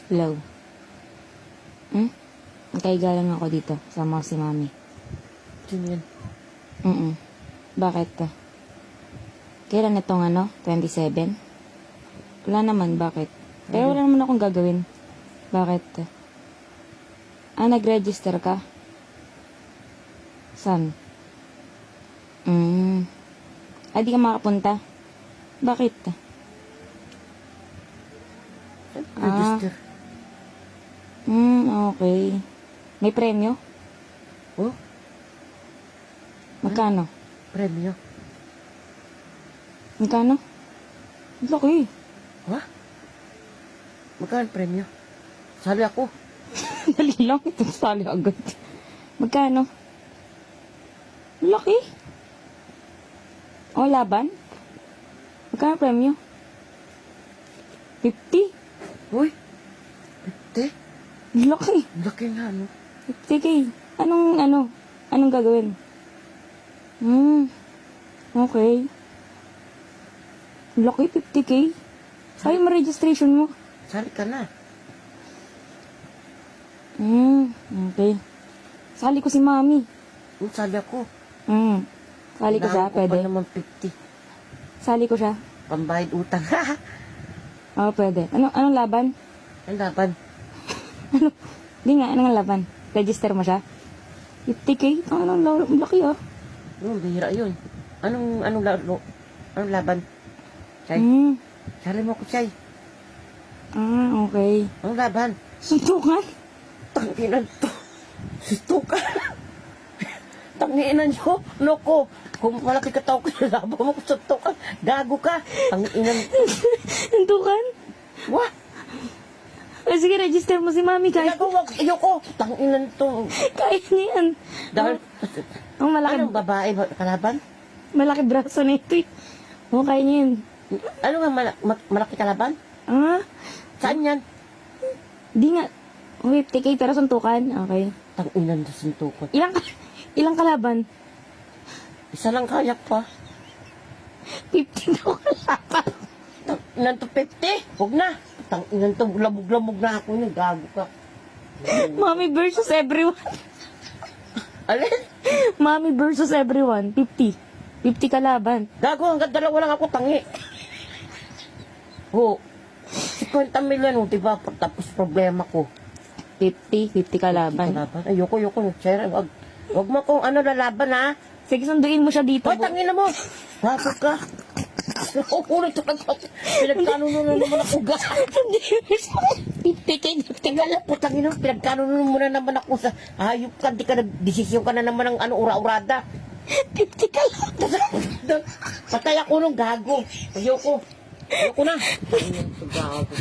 Hello. Nakahiga lang ako dito. Sama ko si mami. Sino yan? Bakit? Kailan itong 27? Wala naman, bakit? Pero wala naman akong gagawin. Bakit? Nag-register ka? Saan? Di ka makapunta? Bakit? Register. Okay. May premyo? Oh? Magkano? Premyo? Magkano? Laki. Ha? Magkano premyo? Sali ako. Dali lang. Itong sali agad. Magkano? Laki. O, laban? Magkano premyo? 50? Uy! 50? Laki. Laki nga, no? 50K. Anong gagawin? Okay. Laki, 50K. Ay, ma-registration mo. Sali ka na. Okay. Sali ko si mami. Sali ako. Sali ko siya, Kailangan ko pwede. pa naman 50. Sali ko siya. Pambayad utang. Oo, pwede. Anong laban? Ang laban. Di nga, anong laban? Register mo siya? 50K? Anong laki ah. Bihira yun. Anong laban? Chay? Sali mo ko, Chay. Okay. Anong laban? Suntukan? Tanginan to. Suntukan. Tanginan nyo. Loko. Kung malaki ka tao ko, laban mo ko suntukan. Gago ka. Tanginan. Suntukan? Wah! Sige, register mo si mami. Kaya Ayoko. Tanginan to. kaya niya yan. Dahil, Ang malaki, anong babae ba kalaban? malaki braso na ito eh. Kaya niya yan. Ano nga malaki kalaban? Saan yan? Di nga. 50K pero suntukan. Okay. Tanginan to suntukan. Ilang kalaban? Isa lang kayak pa. 50 daw kalaban. Tanginan to 50. Huwag na. Tanginan to lamog-lamog na ako yun. Gago ka. Mommy versus everyone. Alin? Mommy versus everyone. 50. 50 kalaban. Gago, hanggang dalawa lang ako tangi. Oo. 50 million, diba? Tapos problema ko. 50 kalaban. Kalaban? Ayoko. Sir, wag mo kung lalaban, ha? Sige, sunduin mo siya dito. Hoy, tangina mo! Bakit ka? Ulit ito. Pinagkanunan na naman ako, ga. 50K. Tingala po, tangina mo. Pinagkanunan mo na naman ako sa hayop ka. Di ka nagdesisyon ka na naman ng ura-urada. 50 kalaban. Patay ako nung gago. Ayoko na. Gago.